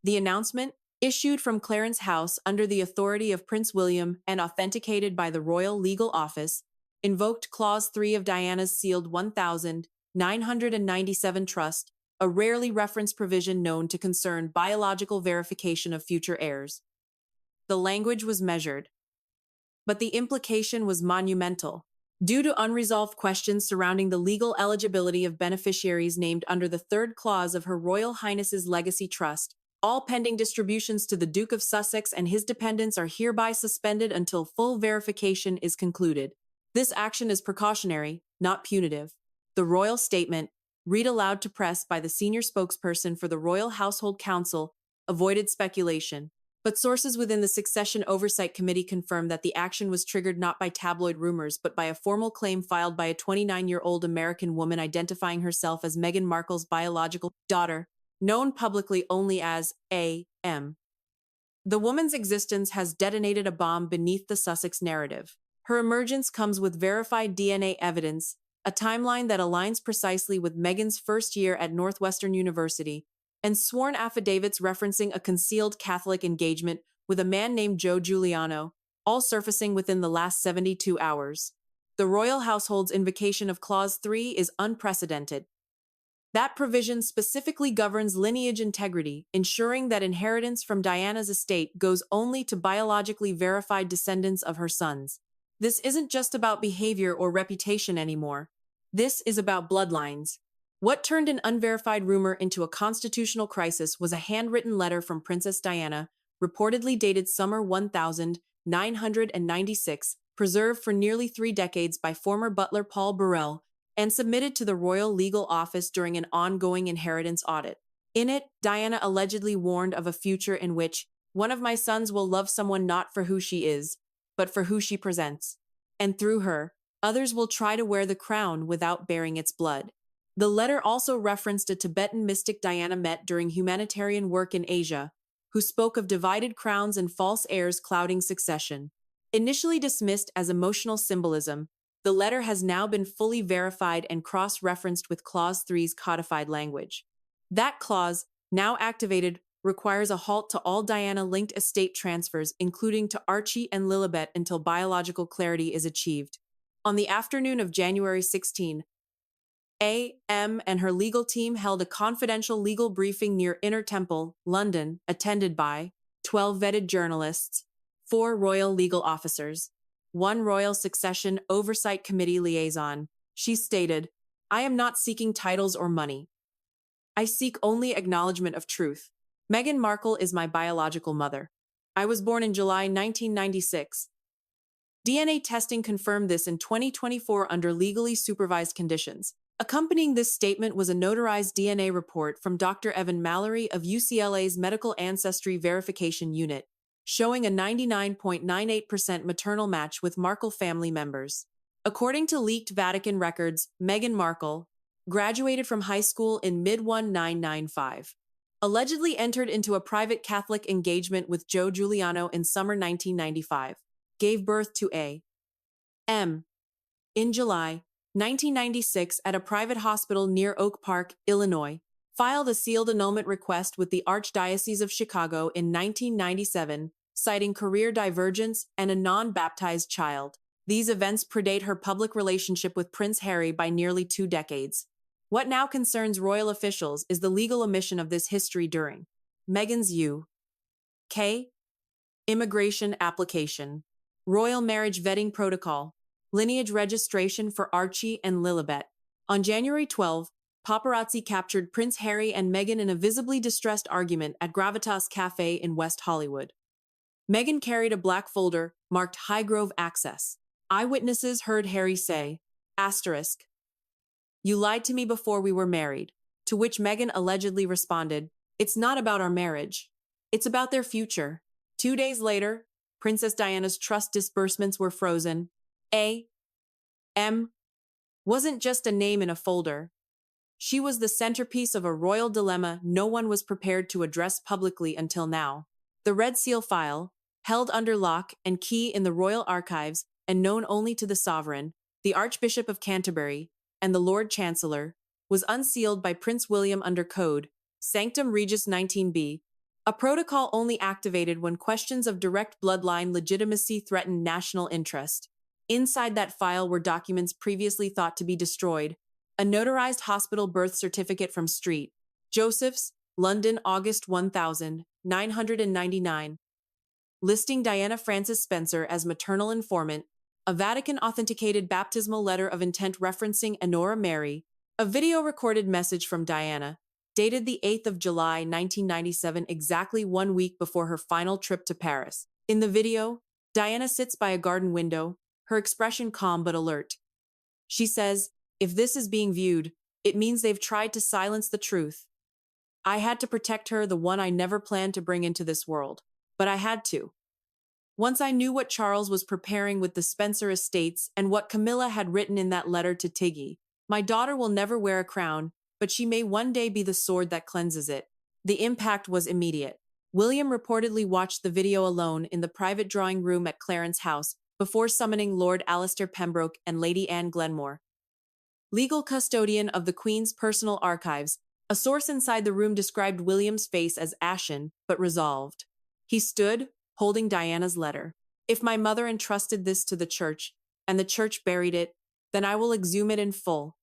The announcement, issued from Clarence House under the authority of Prince William and authenticated by the Royal Legal Office, invoked Clause 3 of Diana's sealed 1997 trust, a rarely referenced provision known to concern biological verification of future heirs. The language was measured, but the implication was monumental. Due to unresolved questions surrounding the legal eligibility of beneficiaries named under the third clause of Her Royal Highness's Legacy Trust, all pending distributions to the Duke of Sussex and his dependents are hereby suspended until full verification is concluded. This action is precautionary, not punitive. The royal statement, read aloud to press by the senior spokesperson for the Royal Household Council, avoided speculation. But sources within the Succession Oversight Committee confirmed that the action was triggered not by tabloid rumors but by a formal claim filed by a 29-year-old American woman identifying herself as Meghan Markle's biological daughter, known publicly only as A.M. The woman's existence has detonated a bomb beneath the Sussex narrative. Her emergence comes with verified DNA evidence, a timeline that aligns precisely with Meghan's first year at Northwestern University, and sworn affidavits referencing a concealed Catholic engagement with a man named Joe Giuliano, all surfacing within the last 72 hours. The royal household's invocation of Clause 3 is unprecedented. That provision specifically governs lineage integrity, ensuring that inheritance from Diana's estate goes only to biologically verified descendants of her sons. This isn't just about behavior or reputation anymore. This is about bloodlines. What turned an unverified rumor into a constitutional crisis was a handwritten letter from Princess Diana, reportedly dated summer 1996, preserved for nearly 3 decades by former butler Paul Burrell, and submitted to the Royal Legal Office during an ongoing inheritance audit. In it, Diana allegedly warned of a future in which one of my sons will love someone not for who she is, but for who she presents. And through her, others will try to wear the crown without bearing its blood. The letter also referenced a Tibetan mystic Diana met during humanitarian work in Asia, who spoke of divided crowns and false heirs clouding succession. Initially dismissed as emotional symbolism, the letter has now been fully verified and cross-referenced with Clause 3's codified language. That clause, now activated, requires a halt to all Diana-linked estate transfers, including to Archie and Lilibet, until biological clarity is achieved. On the afternoon of January 16, A.M. and her legal team held a confidential legal briefing near Inner Temple, London, attended by 12 vetted journalists, 4 royal legal officers, 1 Royal Succession Oversight Committee liaison. She stated, "I am not seeking titles or money. I seek only acknowledgement of truth. Meghan Markle is my biological mother. I was born in July 1996. DNA testing confirmed this in 2024 under legally supervised conditions." Accompanying this statement was a notarized DNA report from Dr. Evan Mallory of UCLA's Medical Ancestry Verification Unit, showing a 99.98% maternal match with Markle family members. According to leaked Vatican records, Meghan Markle graduated from high school in mid-1995, allegedly entered into a private Catholic engagement with Joe Giuliano in summer 1995, gave birth to A.M. in July 1996 at a private hospital near Oak Park, Illinois, filed a sealed annulment request with the Archdiocese of Chicago in 1997, citing career divergence and a non-baptized child. These events predate her public relationship with Prince Harry by nearly 2 decades. What now concerns royal officials is the legal omission of this history during Meghan's U.K. immigration application, royal marriage vetting protocol, lineage registration for Archie and Lilibet. On January 12, paparazzi captured Prince Harry and Meghan in a visibly distressed argument at Gravitas Cafe in West Hollywood. Meghan carried a black folder marked Highgrove Access. Eyewitnesses heard Harry say, asterisk, "You lied to me before we were married," to which Meghan allegedly responded, "It's not about our marriage. It's about their future." 2 days later, Princess Diana's trust disbursements were frozen. A.M. wasn't just a name in a folder. She was the centerpiece of a royal dilemma no one was prepared to address publicly until now. The Red Seal file, held under lock and key in the royal archives and known only to the sovereign, the Archbishop of Canterbury, and the Lord Chancellor, was unsealed by Prince William under Code Sanctum Regis 19b, a protocol only activated when questions of direct bloodline legitimacy threatened national interest. Inside that file were documents previously thought to be destroyed, a notarized hospital birth certificate from St. Joseph's, London, August 1999, listing Diana Frances Spencer as maternal informant, a Vatican-authenticated baptismal letter of intent referencing Honora Mary, a video-recorded message from Diana, dated the 8th of July 1997, exactly 1 week before her final trip to Paris. In the video, Diana sits by a garden window, her expression calm but alert. She says, "If this is being viewed, it means they've tried to silence the truth. I had to protect her, the one I never planned to bring into this world. But I had to. Once I knew what Charles was preparing with the Spencer estates and what Camilla had written in that letter to Tiggy, my daughter will never wear a crown, but she may one day be the sword that cleanses it." The impact was immediate. William reportedly watched the video alone in the private drawing room at Clarence House before summoning Lord Alistair Pembroke and Lady Anne Glenmore, legal custodian of the Queen's personal archives. A source inside the room described William's face as ashen but resolved. He stood, holding Diana's letter. "If my mother entrusted this to the church, and the church buried it, then I will exhume it in full.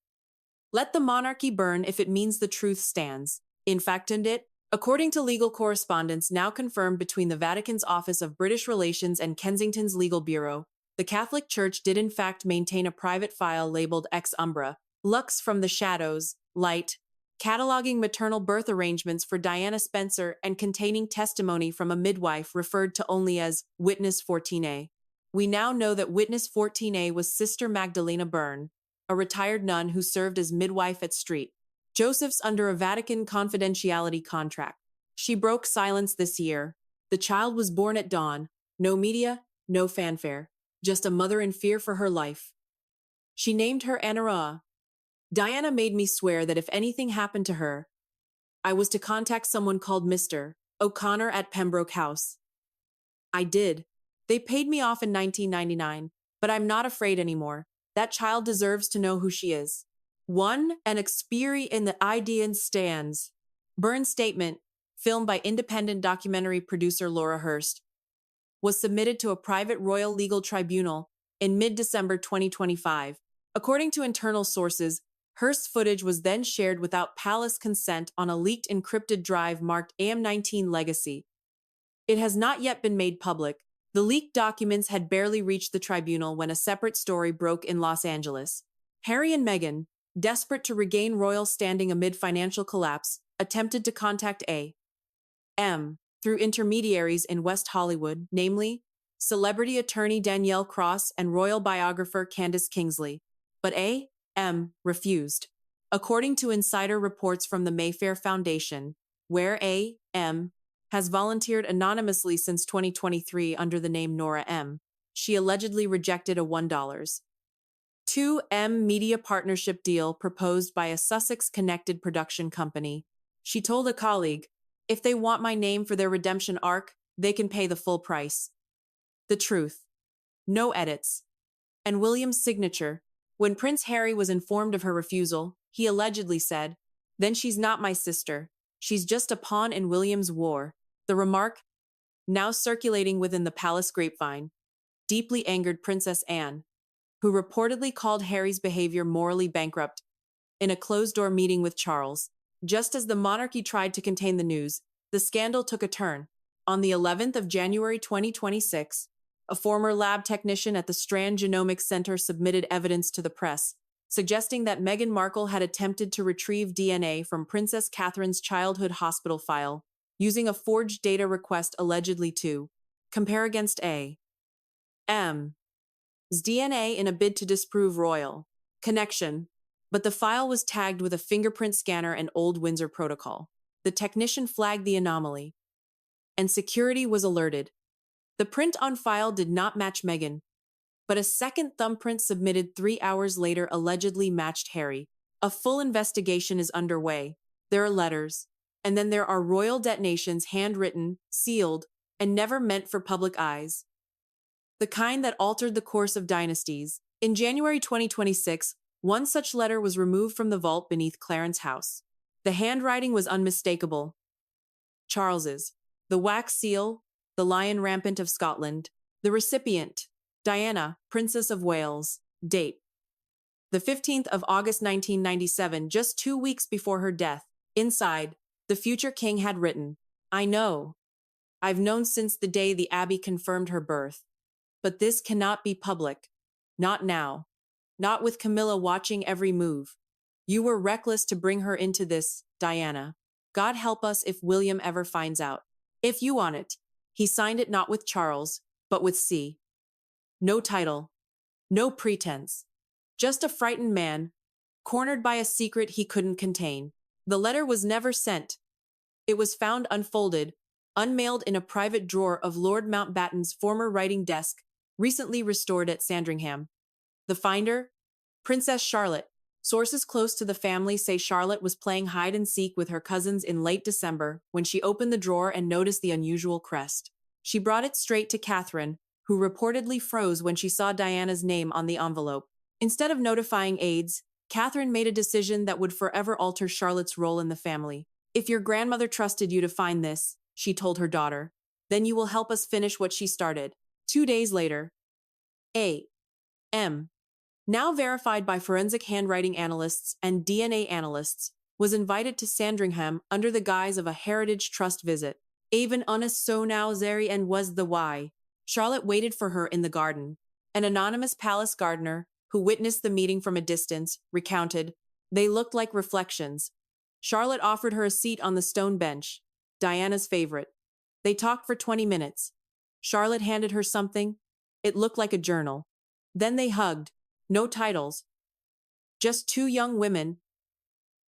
Let the monarchy burn if it means the truth stands." In fact, and it, according to legal correspondence now confirmed between the Vatican's Office of British Relations and Kensington's Legal Bureau, the Catholic Church did in fact maintain a private file labeled Ex Umbra, Lux from the Shadows, Light, cataloging maternal birth arrangements for Diana Spencer and containing testimony from a midwife referred to only as Witness 14A. We now know that Witness 14A was Sister Magdalena Byrne, a retired nun who served as midwife at St. Joseph's under a Vatican confidentiality contract. She broke silence this year. The child was born at dawn. No media, no fanfare. Just a mother in fear for her life. She named her Honora. "Diana made me swear that if anything happened to her, I was to contact someone called Mr. O'Connor at Pembroke House. I did. They paid me off in 1999, but I'm not afraid anymore. That child deserves to know who she is." An experie in the idea stands. Byrne's statement, filmed by independent documentary producer Laura Hurst, was submitted to a private royal legal tribunal in mid-December 2025. According to internal sources, Hurst's footage was then shared without palace consent on a leaked encrypted drive marked AM19 Legacy. It has not yet been made public. The leaked documents had barely reached the tribunal when a separate story broke in Los Angeles. Harry and Meghan, desperate to regain royal standing amid financial collapse, attempted to contact A.M. through intermediaries in West Hollywood, namely celebrity attorney Danielle Cross and royal biographer Candace Kingsley. But A.M. refused. According to insider reports from the Mayfair Foundation, where A.M. has volunteered anonymously since 2023 under the name Nora M., she allegedly rejected a $1.2 media partnership deal proposed by a Sussex-connected production company. She told a colleague, "If they want my name for their redemption arc, they can pay the full price." The truth. No edits. And William's signature. When Prince Harry was informed of her refusal, he allegedly said, "Then she's not my sister. She's just a pawn in William's war." The remark, now circulating within the palace grapevine, deeply angered Princess Anne, who reportedly called Harry's behavior morally bankrupt in a closed-door meeting with Charles. Just as the monarchy tried to contain the news, the scandal took a turn. On the 11th of January 2026, a former lab technician at the Strand Genomics Center submitted evidence to the press, suggesting that Meghan Markle had attempted to retrieve DNA from Princess Catherine's childhood hospital file, using a forged data request allegedly to compare against A.M.'s DNA in a bid to disprove royal connection, but the file was tagged with a fingerprint scanner and Old Windsor protocol. The technician flagged the anomaly, and security was alerted. The print on file did not match Meghan, but a second thumbprint submitted 3 hours later allegedly matched Harry. A full investigation is underway. There are letters, and then there are royal detonations handwritten, sealed, and never meant for public eyes. The kind that altered the course of dynasties. In January 2026, one such letter was removed from the vault beneath Clarence House. The handwriting was unmistakable. Charles's. The wax seal, the lion rampant of Scotland. The recipient, Diana, Princess of Wales. Date, the 15th of August 1997, just 2 weeks before her death. Inside, the future king had written, I know. I've known since the day the Abbey confirmed her birth. But this cannot be public. Not now. Not with Camilla watching every move. You were reckless to bring her into this, Diana. God help us if William ever finds out. If you want it. He signed it not with Charles, but with C. No title. No pretense. Just a frightened man, cornered by a secret he couldn't contain. The letter was never sent. It was found unfolded, unmailed in a private drawer of Lord Mountbatten's former writing desk, recently restored at Sandringham. The finder? Princess Charlotte. Sources close to the family say Charlotte was playing hide and seek with her cousins in late December when she opened the drawer and noticed the unusual crest. She brought it straight to Catherine, who reportedly froze when she saw Diana's name on the envelope. Instead of notifying aides, Catherine made a decision that would forever alter Charlotte's role in the family. If your grandmother trusted you to find this, she told her daughter, then you will help us finish what she started. 2 days later, A.M., now verified by forensic handwriting analysts and DNA analysts, was invited to Sandringham under the guise of a Heritage Trust visit. Even honest so now Zeri and was the why. Charlotte waited for her in the garden. An anonymous palace gardener, who witnessed the meeting from a distance, recounted, they looked like reflections. Charlotte offered her a seat on the stone bench, Diana's favorite. They talked for 20 minutes. Charlotte handed her something. It looked like a journal. Then they hugged. No titles. Just 2 young women.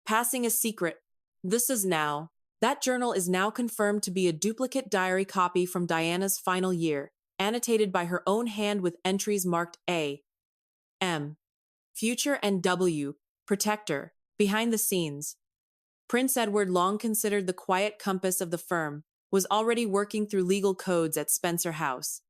Passing a secret. This is now. That journal is now confirmed to be a duplicate diary copy from Diana's final year, annotated by her own hand with entries marked A. M. Future and W. Protector. Behind the scenes. Prince Edward, long considered the quiet compass of the firm, was already working through legal codes at Spencer House.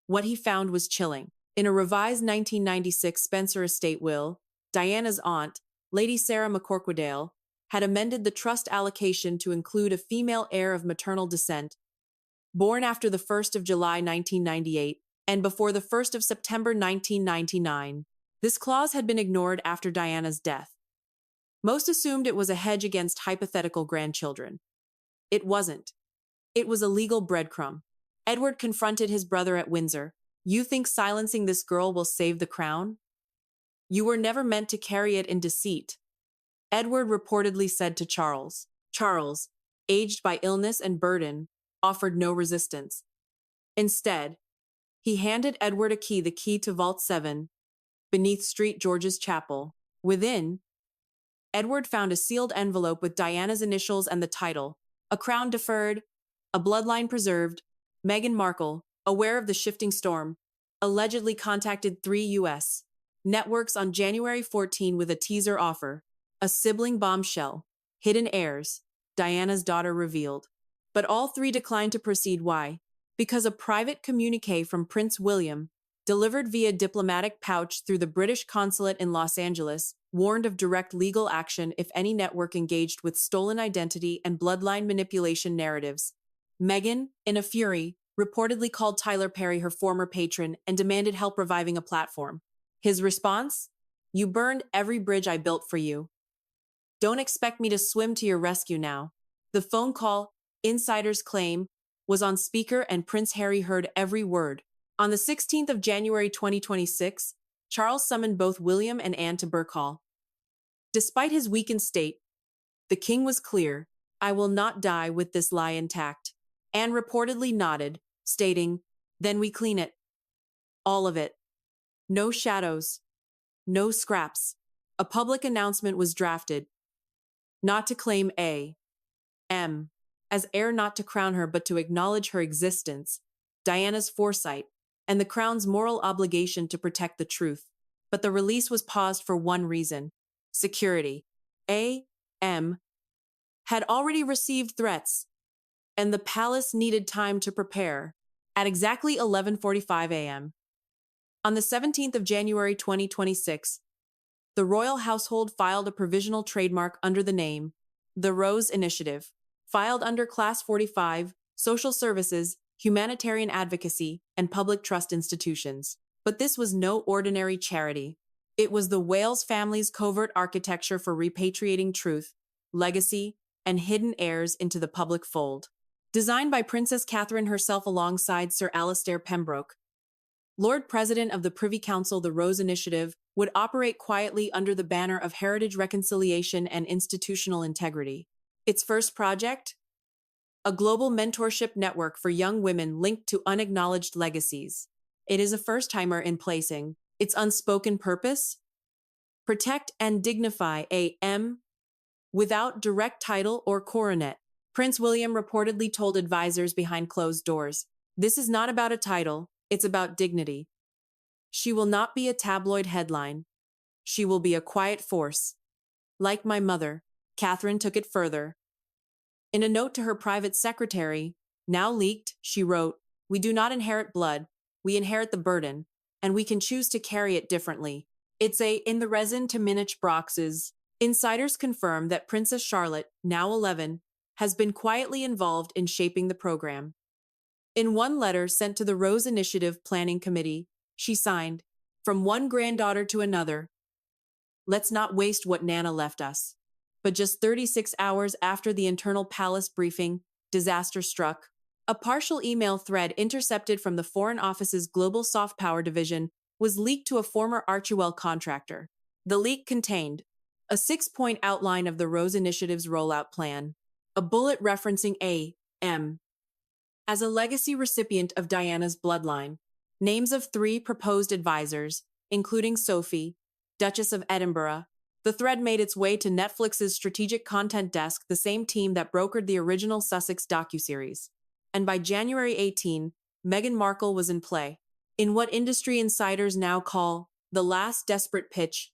What he found was chilling. In a revised 1996 Spencer estate will, Diana's aunt, Lady Sarah McCorquodale, had amended the trust allocation to include a female heir of maternal descent, born after the 1st of July 1998 and before the 1st of September 1999. This clause had been ignored after Diana's death. Most assumed it was a hedge against hypothetical grandchildren. It wasn't. It was a legal breadcrumb. Edward confronted his brother at Windsor. You think silencing this girl will save the crown? You were never meant to carry it in deceit, Edward reportedly said to Charles. Charles, aged by illness and burden, offered no resistance. Instead, he handed Edward a key, the key to Vault 7, beneath St. George's Chapel. Within, Edward found a sealed envelope with Diana's initials and the title, A Crown Deferred, A Bloodline Preserved. Meghan Markle, aware of the shifting storm, allegedly contacted 3 U.S. networks on January 14 with a teaser offer, a sibling bombshell, hidden heirs, Diana's daughter revealed. But all 3 declined to proceed. Why? Because a private communique from Prince William, delivered via diplomatic pouch through the British consulate in Los Angeles, warned of direct legal action if any network engaged with stolen identity and bloodline manipulation narratives. Meghan, in a fury, reportedly called Tyler Perry her former patron and demanded help reviving a platform. His response? You burned every bridge I built for you. Don't expect me to swim to your rescue now. The phone call, insiders claim, was on speaker and Prince Harry heard every word. On the 16th of January 2026, Charles summoned both William and Anne to Birk Hall. Despite his weakened state, the king was clear, I will not die with this lie intact. Anne reportedly nodded, stating, then we clean it. All of it. No shadows. No scraps. A public announcement was drafted. Not to claim A.M. as heir, not to crown her but to acknowledge her existence, Diana's foresight, and the crown's moral obligation to protect the truth. But the release was paused for one reason: security. A.M. had already received threats, and the palace needed time to prepare. At exactly 11:45 a.m. on the 17th of January 2026, the royal household filed a provisional trademark under the name, the Rose Initiative, filed under Class 45, social services, humanitarian advocacy, and public trust institutions. But this was no ordinary charity. It was the Wales family's covert architecture for repatriating truth, legacy, and hidden heirs into the public fold. Designed by Princess Catherine herself alongside Sir Alastair Pembroke, Lord President of the Privy Council, the Rose Initiative would operate quietly under the banner of heritage reconciliation and institutional integrity. Its first project? A global mentorship network for young women linked to unacknowledged legacies. It is a first-timer in placing its unspoken purpose: protect and dignify A.M. without direct title or coronet. Prince William reportedly told advisors behind closed doors, "This is not about a title, it's about dignity. She will not be a tabloid headline. She will be a quiet force. Like my mother." Catherine took it further. In a note to her private secretary, now leaked, she wrote, "We do not inherit blood, we inherit the burden, and we can choose to carry it differently. It's in the resin to Minich boxes." Insiders confirm that Princess Charlotte, now 11, has been quietly involved in shaping the program. In one letter sent to the Rose Initiative Planning Committee, she signed, "From one granddaughter to another, let's not waste what Nana left us." But just 36 hours after the internal palace briefing, disaster struck. A partial email thread intercepted from the Foreign Office's Global Soft Power Division was leaked to a former Archewell contractor. The leak contained a 6-point outline of the Rose Initiative's rollout plan, a bullet referencing A.M. as a legacy recipient of Diana's bloodline, names of 3 proposed advisors, including Sophie, Duchess of Edinburgh. The thread made its way to Netflix's strategic content desk, the same team that brokered the original Sussex docuseries. And by January 18, Meghan Markle was in play. In what industry insiders now call the last desperate pitch,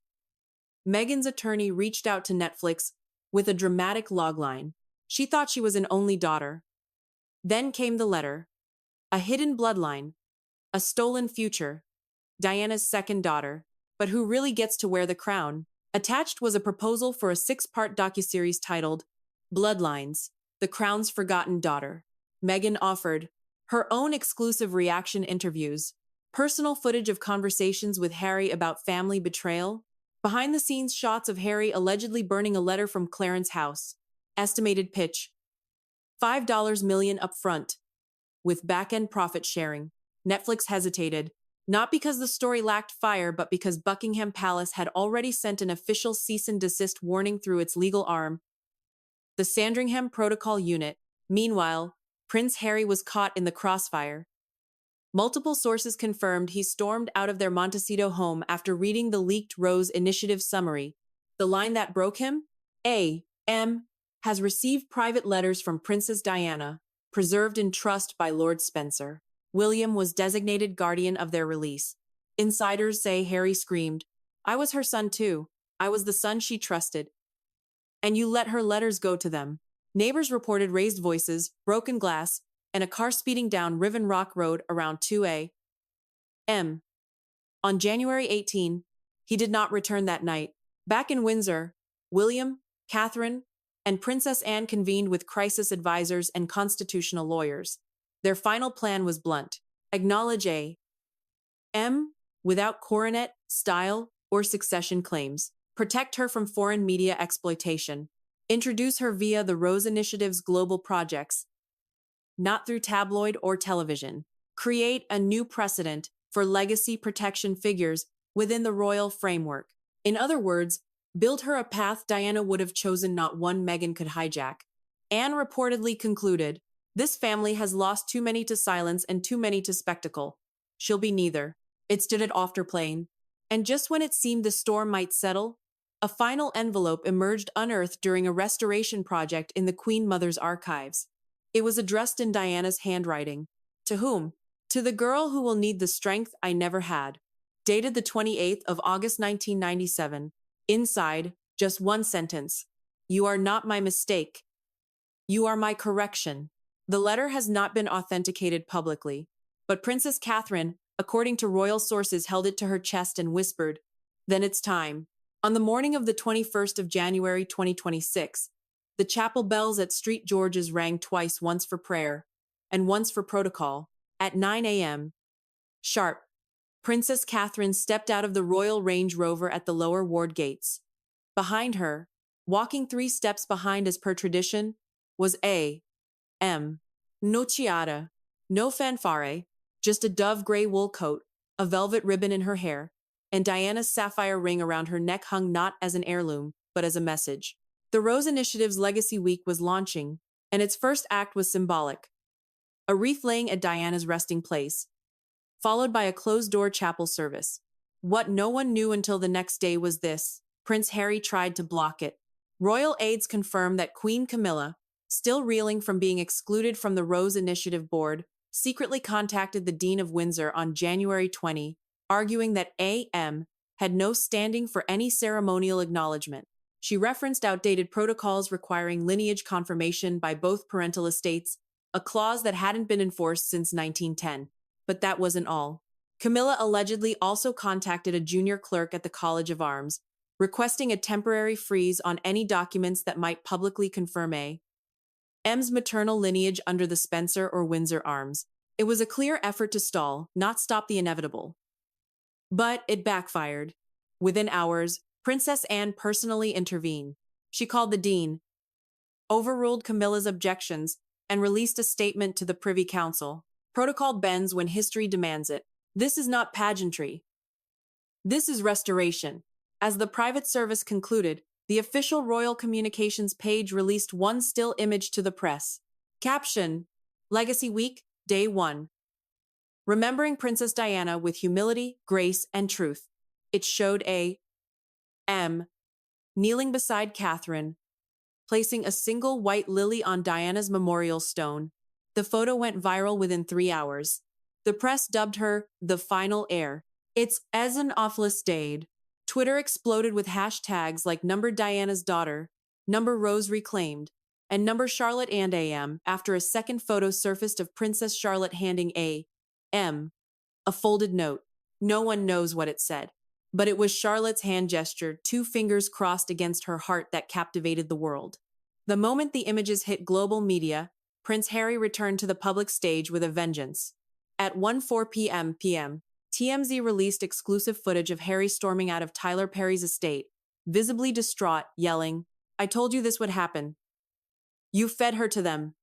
Meghan's attorney reached out to Netflix with a dramatic logline. She thought she was an only daughter. Then came the letter. A hidden bloodline. A stolen future. Diana's second daughter. But who really gets to wear the crown? Attached was a proposal for a 6-part docuseries titled Bloodlines, The Crown's Forgotten Daughter. Meghan offered her own exclusive reaction interviews, personal footage of conversations with Harry about family betrayal, behind-the-scenes shots of Harry allegedly burning a letter from Clarence's house. Estimated pitch: $5 million upfront, with back-end profit sharing. Netflix hesitated, not because the story lacked fire, but because Buckingham Palace had already sent an official cease and desist warning through its legal arm, the Sandringham Protocol Unit. Meanwhile, Prince Harry was caught in the crossfire. Multiple sources confirmed he stormed out of their Montecito home after reading the leaked Rose Initiative summary. The line that broke him? A.M. has received private letters from Princess Diana, preserved in trust by Lord Spencer. William was designated guardian of their release. Insiders say Harry screamed, "I was her son too. I was the son she trusted. And you let her letters go to them." Neighbors reported raised voices, broken glass, and a car speeding down Riven Rock Road around 2 a.m. On January 18, he did not return that night. Back in Windsor, William, Catherine, and Princess Anne convened with crisis advisors and constitutional lawyers. Their final plan was blunt: acknowledge A.M. without coronet, style, or succession claims, protect her from foreign media exploitation, introduce her via the Rose Initiative's global projects, not through tabloid or television, create a new precedent for legacy protection figures within the royal framework. In other words, build her a path Diana would have chosen, not one Meghan could hijack. Anne reportedly concluded, "This family has lost too many to silence and too many to spectacle. She'll be neither." It stood at afterplane. And just when it seemed the storm might settle, a final envelope emerged unearthed during a restoration project in the Queen Mother's archives. It was addressed in Diana's handwriting. To whom? "To the girl who will need the strength I never had." Dated the 28th of August 1997. Inside, just one sentence: "You are not my mistake. You are my correction." The letter has not been authenticated publicly, but Princess Catherine, according to royal sources, held it to her chest and whispered, "Then it's time." On the morning of the 21st of January 2026, the chapel bells at St. George's rang twice, once for prayer, and once for protocol. At 9 a.m. sharp, Princess Catherine stepped out of the Royal Range Rover at the lower ward gates. Behind her, walking 3 steps behind as per tradition, was A.M. No tiara, no fanfare, just a dove gray wool coat, a velvet ribbon in her hair, and Diana's sapphire ring around her neck hung not as an heirloom, but as a message. The Rose Initiative's Legacy Week was launching, and its first act was symbolic. A wreath laying at Diana's resting place, followed by a closed-door chapel service. What no one knew until the next day was this: Prince Harry tried to block it. Royal aides confirmed that Queen Camilla, still reeling from being excluded from the Rose Initiative board, secretly contacted the Dean of Windsor on January 20, arguing that A.M. had no standing for any ceremonial acknowledgement. She referenced outdated protocols requiring lineage confirmation by both parental estates, a clause that hadn't been enforced since 1910. But that wasn't all. Camilla allegedly also contacted a junior clerk at the College of Arms, requesting a temporary freeze on any documents that might publicly confirm A.M.'s maternal lineage under the Spencer or Windsor arms. It was a clear effort to stall, not stop the inevitable. But it backfired. Within hours, Princess Anne personally intervened. She called the Dean, overruled Camilla's objections, and released a statement to the Privy Council. Protocol bends when history demands it. This is not pageantry. This is restoration. As the private service concluded, the official royal communications page released one still image to the press. Caption: Legacy Week, Day 1. Remembering Princess Diana with humility, grace, and truth. It showed A.M. kneeling beside Catherine, placing a single white lily on Diana's memorial stone. The photo went viral within 3 hours. The press dubbed her the final heir. It's as an awful stayed. Twitter exploded with hashtags like number Diana's daughter, number Rose reclaimed, and number Charlotte and A.M. after a second photo surfaced of Princess Charlotte handing A.M. a folded note. No one knows what it said, but it was Charlotte's hand gesture, 2 fingers crossed against her heart, that captivated the world. The moment the images hit global media, Prince Harry returned to the public stage with a vengeance. At 1:04 p.m., TMZ released exclusive footage of Harry storming out of Tyler Perry's estate, visibly distraught, yelling, "I told you this would happen. You fed her to them.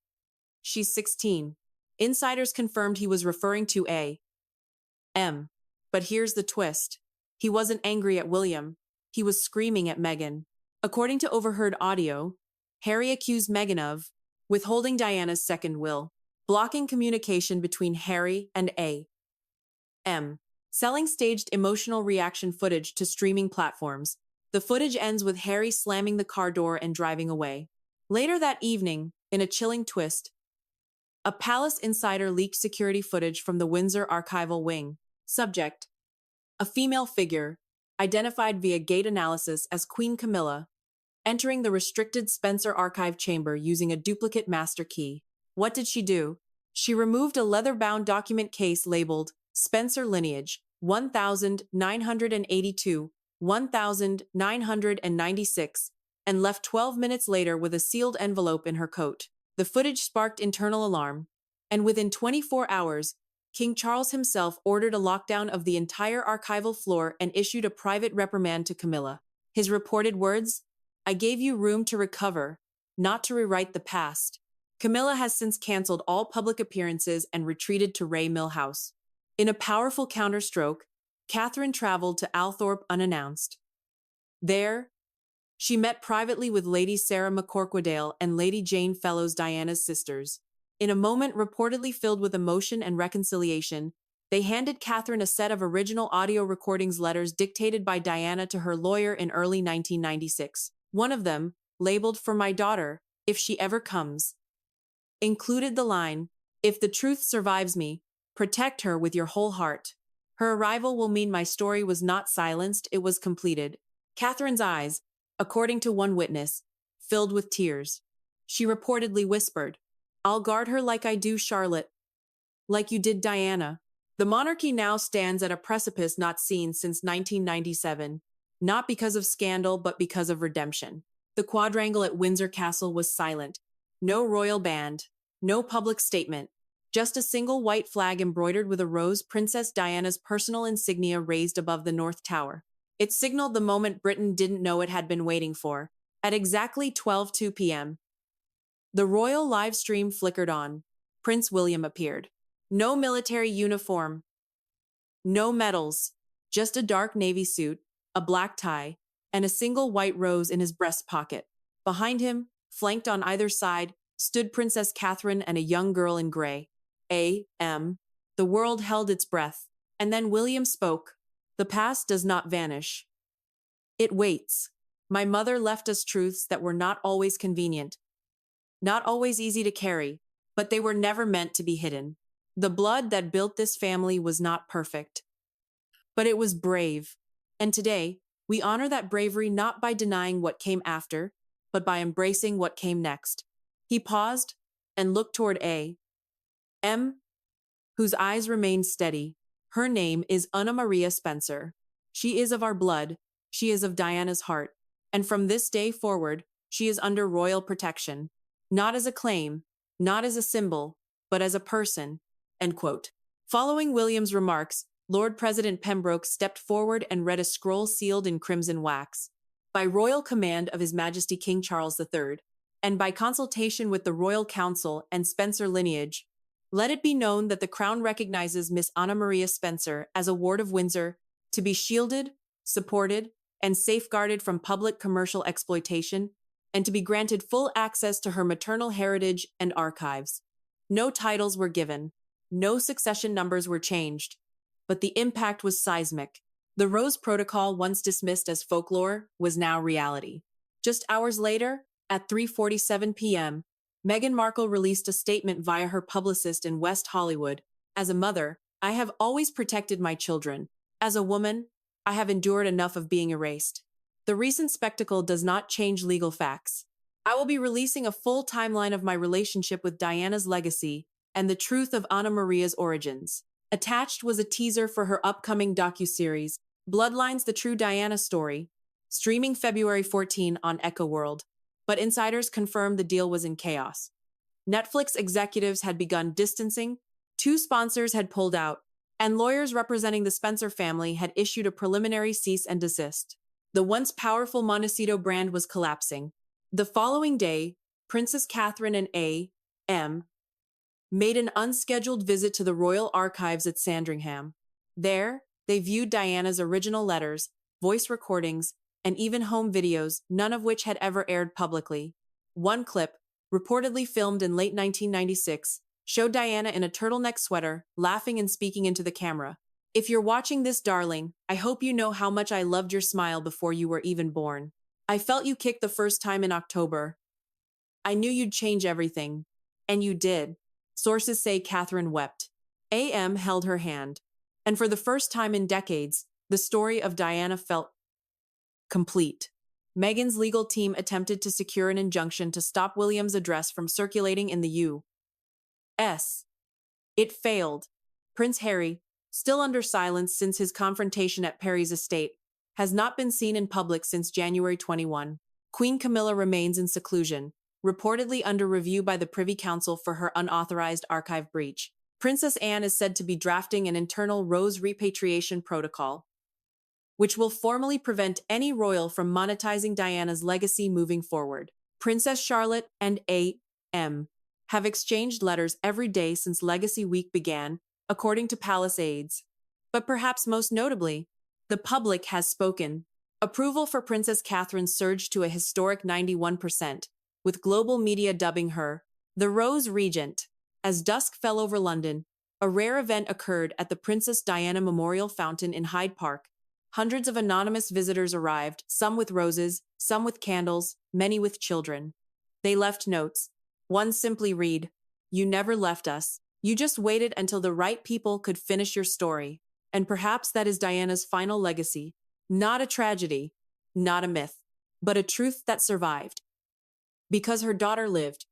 She's 16. Insiders confirmed he was referring to A.M. But here's the twist. He wasn't angry at William. He was screaming at Meghan. According to overheard audio, Harry accused Meghan of withholding Diana's second will, blocking communication between Harry and A.M., selling staged emotional reaction footage to streaming platforms. The footage ends with Harry slamming the car door and driving away. Later that evening, in a chilling twist, a palace insider leaked security footage from the Windsor archival wing. Subject: a female figure, identified via gait analysis as Queen Camilla, entering the restricted Spencer archive chamber using a duplicate master key. What did she do? She removed a leather-bound document case labeled Spencer Lineage 1982-1996 and left 12 minutes later with a sealed envelope in her coat. The footage sparked internal alarm, and within 24 hours, King Charles himself ordered a lockdown of the entire archival floor and issued a private reprimand to Camilla. His reported words: "I gave you room to recover, not to rewrite the past." Camilla has since canceled all public appearances and retreated to Ray Mill House. In a powerful counterstroke, Catherine traveled to Althorpe unannounced. There, she met privately with Lady Sarah McCorquodale and Lady Jane Fellows, Diana's sisters. In a moment reportedly filled with emotion and reconciliation, they handed Catherine a set of original audio recordings letters dictated by Diana to her lawyer in early 1996. One of them, labeled "For my daughter, if she ever comes," included the line, "If the truth survives me, protect her with your whole heart. Her arrival will mean my story was not silenced, it was completed." Catherine's eyes, according to one witness, filled with tears. She reportedly whispered, "I'll guard her like I do Charlotte, like you did Diana." The monarchy now stands at a precipice not seen since 1997, not because of scandal but because of redemption. The quadrangle at Windsor Castle was silent. No royal band, no public statement, Just a single white flag embroidered with a rose, Princess Diana's personal insignia raised above the North Tower. It signaled the moment Britain didn't know it had been waiting for. At exactly 12:02 p.m., the royal live stream flickered on. Prince William appeared. No military uniform, no medals, just a dark navy suit, a black tie, and a single white rose in his breast pocket. Behind him, flanked on either side, stood Princess Catherine and a young girl in gray. A.M. The world held its breath. And then William spoke. The past does not vanish. It waits. My mother left us truths that were not always convenient, not always easy to carry, but they were never meant to be hidden. The blood that built this family was not perfect, but it was brave. And today, we honor that bravery not by denying what came after, but by embracing what came next. He paused and looked toward A.M., whose eyes remained steady. Her name is Anna Maria Spencer. She is of our blood. She is of Diana's heart. And from this day forward, she is under royal protection. Not as a claim, not as a symbol, but as a person. End quote. Following William's remarks, Lord President Pembroke stepped forward and read a scroll sealed in crimson wax. By royal command of His Majesty King Charles III, and by consultation with the Royal Council and Spencer lineage, let it be known that the Crown recognizes Miss Anna Maria Spencer as a ward of Windsor to be shielded, supported, and safeguarded from public commercial exploitation, and to be granted full access to her maternal heritage and archives. No titles were given, no succession numbers were changed, but the impact was seismic. The Rose Protocol, once dismissed as folklore, was now reality. Just hours later, at 3:47 p.m., Meghan Markle released a statement via her publicist in West Hollywood. As a mother, I have always protected my children. As a woman, I have endured enough of being erased. The recent spectacle does not change legal facts. I will be releasing a full timeline of my relationship with Diana's legacy and the truth of Anna Maria's origins. Attached was a teaser for her upcoming docuseries, Bloodlines: The True Diana Story, streaming February 14 on Echo World. But insiders confirmed the deal was in chaos. Netflix executives had begun distancing, 2 sponsors had pulled out, and lawyers representing the Spencer family had issued a preliminary cease and desist. The once powerful Montecito brand was collapsing. The following day, Princess Catherine and A.M. made an unscheduled visit to the Royal Archives at Sandringham. There, they viewed Diana's original letters, voice recordings, and even home videos, none of which had ever aired publicly. One clip, reportedly filmed in late 1996, showed Diana in a turtleneck sweater, laughing and speaking into the camera. If you're watching this, darling, I hope you know how much I loved your smile before you were even born. I felt you kick the first time in October. I knew you'd change everything. And you did. Sources say Catherine wept. A.M. held her hand. And for the first time in decades, the story of Diana felt complete. Meghan's legal team attempted to secure an injunction to stop William's address from circulating in the U.S. It failed. Prince Harry, still under silence since his confrontation at Perry's estate, has not been seen in public since January 21. Queen Camilla remains in seclusion, reportedly under review by the Privy Council for her unauthorized archive breach. Princess Anne is said to be drafting an internal rose repatriation protocol, which will formally prevent any royal from monetizing Diana's legacy moving forward. Princess Charlotte and A.M. have exchanged letters every day since Legacy Week began, according to palace aides. But perhaps most notably, the public has spoken. Approval for Princess Catherine surged to a historic 91%, with global media dubbing her the Rose Regent. As dusk fell over London, a rare event occurred at the Princess Diana Memorial Fountain in Hyde Park. Hundreds of anonymous visitors arrived, some with roses, some with candles, many with children. They left notes. One simply read, "You never left us. You just waited until the right people could finish your story." And perhaps that is Diana's final legacy. Not a tragedy, not a myth, but a truth that survived. Because her daughter lived,